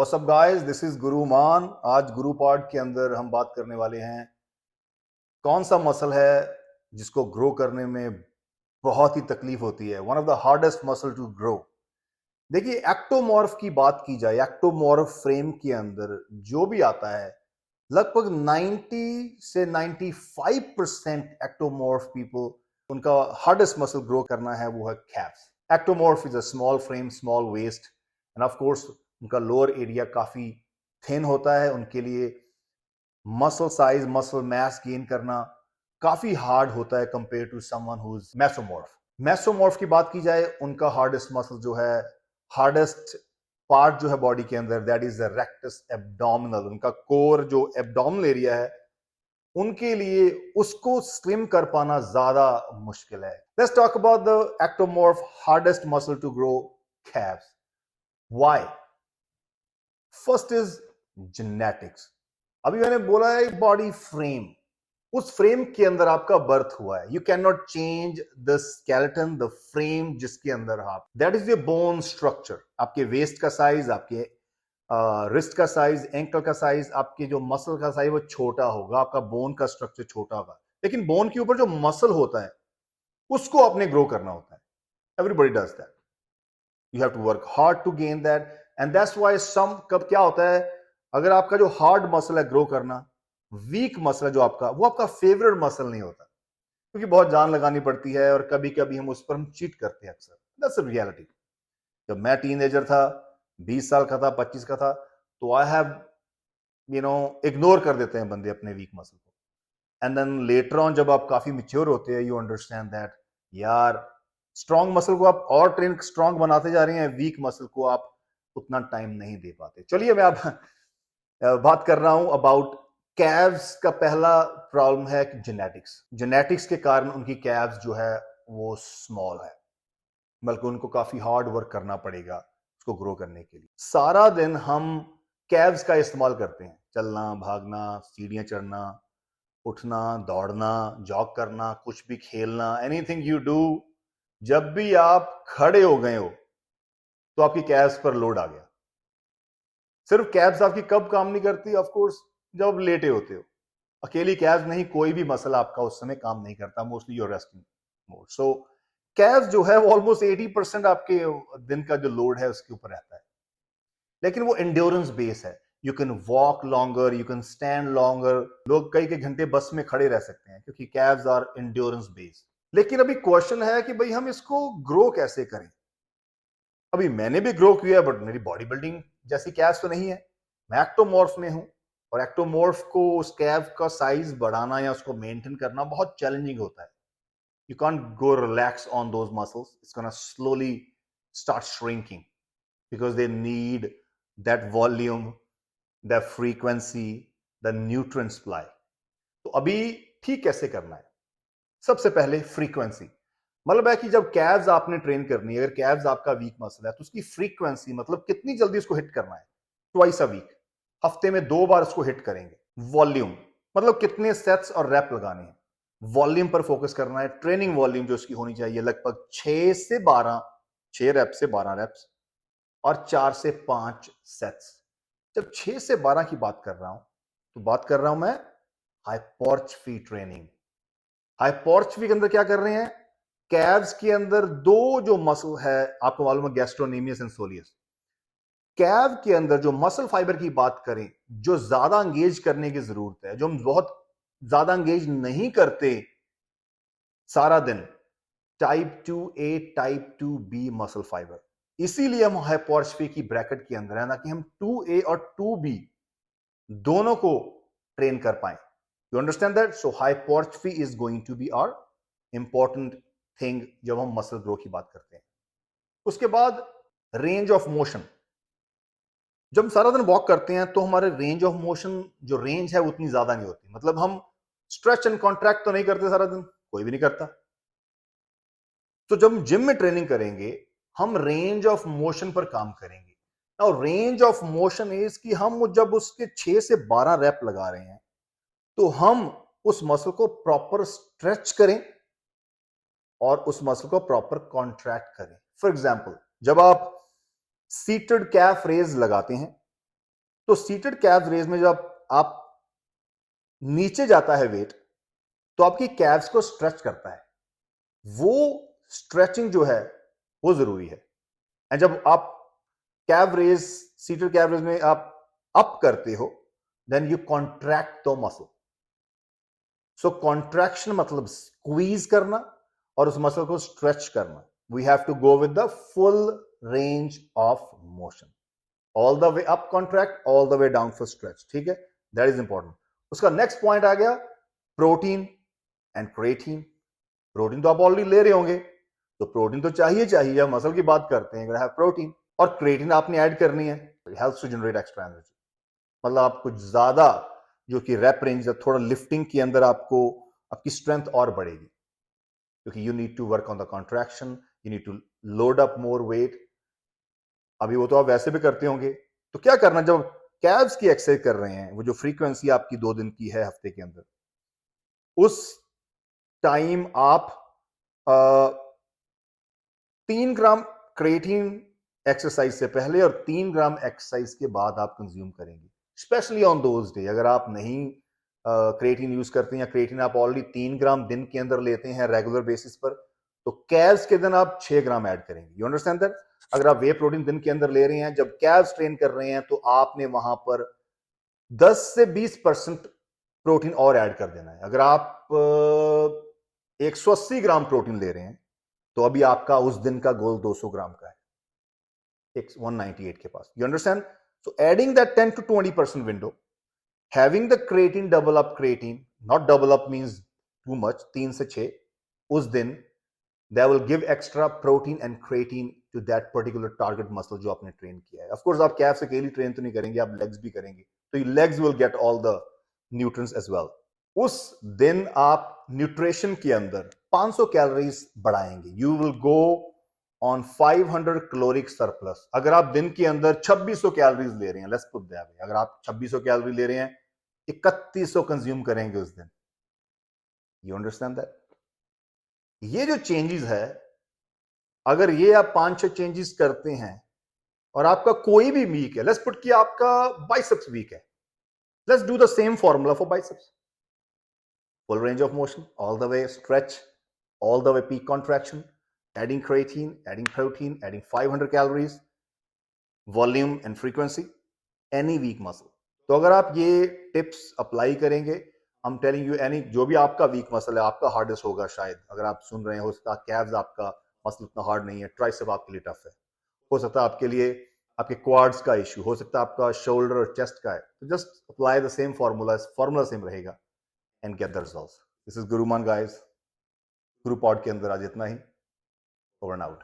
What's up guys, this is गुरु मान। आज गुरु pod के अंदर हम बात करने वाले हैं कौन सा मसल है जिसको ग्रो करने में बहुत ही तकलीफ होती है। One of the hardest muscle to grow. देखिए, एक्टोमॉर्फ की बात की जाए, एक्टोमॉर्फ फ्रेम के अंदर जो भी आता है, लगभग 90 से 95% एक्टोमॉर्फ पीपल, उनका हार्डेस्ट मसल ग्रो करना है वो है calves. Ectomorph is a small frame, small waist, and of course उनका लोअर एरिया काफी थिन होता है। उनके लिए muscle size, muscle mass gain करना काफी हार्ड होता है compare to someone who is mesomorph. Mesomorph की बात की जाए, उनका हार्डेस्ट मसल जो है, हार्डेस्ट पार्ट जो है बॉडी के अंदर, that is the rectus abdominal. उनका कोर जो एब्डोमिनल एरिया है, उनके लिए उसको स्लिम कर पाना ज्यादा मुश्किल है। Let's talk about the ectomorph hardest muscle to grow, calves. Why? First is genetics. अभी मैंने बोला है बॉडी फ्रेम, उस फ्रेम के अंदर आपका बर्थ हुआ है। You can not change the skeleton, the frame जिसके अंदर आप, that is your bone structure. आपके वेस्ट का साइज, आपके रिस्ट का साइज, एंकल का साइज, आपके जो मसल का साइज वो छोटा होगा, आपका बोन का स्ट्रक्चर छोटा होगा। लेकिन बोन के ऊपर जो मसल होता है उसको आपने ग्रो करना होता है। Everybody does that. You have to work hard to gain that, and that's why कब क्या होता है, अगर आपका जो हार्ड मसल है ग्रो करना, वीक मसल है जो आपका, वो आपका फेवरेट मसल नहीं होता, क्योंकि बहुत जान लगानी पड़ती है और कभी कभी हम उस पर चीट करते हैं अक्सर। That's the reality. जब मैं टीनेजर था, 20 साल का था, 25 का था, तो आई हैव इग्नोर कर देते हैं बंदे अपने वीक मसल को। एंड देन लेटर ऑन जब आप काफी मेच्योर होते हैं, यू अंडरस्टैंड दैट यार, स्ट्रॉन्ग मसल को आप और ट्रेन स्ट्रॉन्ग बनाते जा रहे हैं, वीक मसल को आप उतना टाइम नहीं दे पाते। चलिए, मैं अब बात कर रहा हूं अबाउट कैव्स का। पहला प्रॉब्लम है जेनेटिक्स। जेनेटिक्स के कारण उनकी कैव्स जो है वो स्मॉल है, बल्कि उनको काफी हार्ड वर्क करना पड़ेगा उसको ग्रो करने के लिए। सारा दिन हम कैव्स का इस्तेमाल करते हैं, चलना, भागना, सीढ़ियां चढ़ना, उठना, दौड़ना, जॉग करना, कुछ भी खेलना, एनीथिंग यू डू। जब भी आप खड़े हो गए हो तो आपकी कैब्स पर लोड आ गया। सिर्फ कैब्स आपकी कब काम नहीं करती? ऑफ कोर्स जब आप लेटे होते हो। अकेली कैब्स नहीं, कोई भी मसल आपका उस समय काम नहीं करता, mostly your resting mode. So cabs जो है वो ऑलमोस्ट 80% आपके दिन का जो लोड है उसके ऊपर रहता है। लेकिन वो एंड्योरेंस बेस है। You can walk longer, you can stand longer. लोग कई कई घंटे बस में खड़े रह सकते हैं क्योंकि कैब्स आर एंड्योरेंस बेस्ड। लेकिन अभी क्वेश्चन है कि भाई हम इसको ग्रो कैसे करें। अभी मैंने भी ग्रो किया, बट मेरी बॉडी बिल्डिंग जैसी कैब्स तो नहीं है। मैं एक्टोमॉर्फ में हूं, और एक्टोमॉर्फ को उस कैब का साइज बढ़ाना या उसको मेंटेन करना बहुत चैलेंजिंग होता है। You can't go relax on those muscles, it's gonna slowly start shrinking because they need that volume, the frequency, the nutrient supply. तो अभी ठीक कैसे करना है? सबसे पहले फ्रीक्वेंसी, मतलब है कि जब कैब्स आपने ट्रेन करनी है, अगर कैब्स आपका वीक मसल है तो उसकी फ्रीक्वेंसी, मतलब कितनी जल्दी उसको हिट करना है। ट्वाइस अ वीक, हफ्ते में 2 बार उसको हिट करेंगे। वॉल्यूम, मतलब कितने सेट्स और रैप लगाने हैं, वॉल्यूम पर फोकस करना है। ट्रेनिंग वॉल्यूम जो उसकी होनी चाहिए लगभग 6 से 12, 6 रैप से 12 रैप्स, और 4 से 5 सेट्स। जब 6 से 12 की बात कर रहा हूं तो बात कर रहा हूं मैं हाइपरट्रॉफी ट्रेनिंग। हाइपरट्रॉफी के अंदर क्या कर रहे हैं? कैव्स के अंदर दो जो मसल है, आपको मालूम है, गैस्ट्रोनेमियस एंड सोलियस। कैव के अंदर जो मसल फाइबर की बात करें, जो ज्यादा एंगेज करने की जरूरत है, जो हम बहुत ज्यादा एंगेज नहीं करते सारा दिन, type 2A, type 2B muscle fibre. इसीलिए हम हाइपरट्रॉफी की ब्रैकेट के अंदर है, ना कि हम 2A और 2B दोनों को ट्रेन कर पाए। You understand that? So hypertrophy is going to be our important thing जब हम मसल ग्रो की बात करते हैं। उसके बाद रेंज ऑफ मोशन। जब हम सारा दिन वॉक करते हैं तो हमारे रेंज ऑफ मोशन, जो रेंज है वो उतनी ज्यादा नहीं होती। मतलब हम स्ट्रेच एंड कॉन्ट्रैक्ट तो नहीं करते सारा दिन, कोई भी नहीं करता। तो जब हम जिम में ट्रेनिंग करेंगे, हम रेंज ऑफ मोशन पर काम करेंगे। Now range of motion is कि हम जब उसके 6 से 12 रैप लगा रहे हैं तो हम उस मसल को प्रॉपर स्ट्रेच करें और उस मसल को प्रॉपर कॉन्ट्रैक्ट करें। फॉर एग्जाम्पल, जब आप सीटेड कैफ रेज लगाते हैं तो सीटेड कैव्स रेज में जब आप नीचे जाता है वेट, तो आपकी कैव्स को स्ट्रेच करता है। वो स्ट्रेचिंग जो है वो जरूरी है। एंड जब आप calf raise, seated calf raise में आप अप करते हो, then you contract the muscle. So contraction मतलब स्क्वीज करना और उस मसल को स्ट्रेच करना। We have to go with the full range of motion, all the way up contract, all the way down for stretch. ठीक है, that is important. उसका next point आ गया प्रोटीन एंड क्रिएटिन। प्रोटीन तो आप already ले रहे होंगे, तो प्रोटीन तो चाहिए चाहिए, जब मसल की बात करते हैं हैव प्रोटीन। और क्रिएटिन आपने ऐड करनी है, helps to generate extra energy. मतलब आप कुछ ज्यादा जो कि रैप रेंज या थोड़ा लिफ्टिंग के अंदर आपको आपकी स्ट्रेंथ और बढ़ेगी, क्योंकि you need to work on the contraction, you need to load up more weight. अभी वो तो आप वैसे भी करते होंगे। तो क्या करना, जब कैव्स की एक्सरसाइज कर रहे हैं, वो जो फ्रीक्वेंसी आपकी 2 दिन की है हफ्ते के अंदर, उस टाइम आप 3 ग्राम क्रिएटिन एक्सरसाइज से पहले और 3 ग्राम एक्सरसाइज के बाद आप कंज्यूम करेंगे। स्पेशली ऑन दोज डे अगर आप नहीं क्रिएटिन यूज करते हैं, या क्रिएटिन आप ऑलरेडी 3 ग्राम दिन के अंदर लेते हैं रेगुलर बेसिस पर, तो कैव्स के दिन आप 6 ग्राम ऐड करेंगे। You understand that? अगर आप वे प्रोटीन दिन के अंदर ले रहे हैं, जब कैव्स ट्रेन कर रहे हैं, तो आपने वहां पर 10 से 20% प्रोटीन और ऐड कर देना है। अगर आप 180 ग्राम प्रोटीन ले रहे हैं, तो अभी आपका उस दिन का गोल 200 ग्राम का है 198 के पास। You understand? So adding that 10 to 20% window, having the creatine double up creatine, not double up means too much, 3 से 6 उस दिन, that will give extra protein and creatine to that particular target muscle जो आपने train किया है। Of course आप कैफ से अकेली ट्रेन तो नहीं करेंगे, आप लेग्स भी करेंगे, तो ये legs will get all the nutrients as well। उस दिन आप न्यूट्रिशन के अंदर 500 कैलोरीज बढ़ाएंगे। You will go on 500 caloric surplus. अगर आप दिन के अंदर 2600 कैलोरीज ले रहे हैं, लेट्स पुट दैट वे, अगर आप 2600 कैलोरी ले रहे हैं, 3100 कंज्यूम करेंगे उस दिन। You understand that? ये जो चेंजेस है, अगर ये आप 5-6 चेंजेस करते हैं और आपका कोई भी वीक है, लेट्स पुट कि आपका बाइसेप्स वीक है, let's do the same formula for biceps. Full range of motion, all the way stretch, all the way peak contraction, adding creatine, adding protein, adding 500 calories, volume and frequency, any weak muscle। तो अगर आप ये tips apply करेंगे, I'm telling you, any जो भी आपका week muscle है, आपका हार्डेस्ट होगा शायद, अगर आप सुन रहे हैं, हो सकता है कैव्स आपका मसल इतना हार्ड नहीं है, ट्राइसेप आपके लिए टफ है, हो सकता है आपके लिए आपके क्वाड्स का इश्यू, हो सकता है आपका शोल्डर और चेस्ट का है, तो just apply the same formula same रहेगा and get the results. This is Guru Mann, guys। GuruPod के अंदर आज इतना ही। Over and out।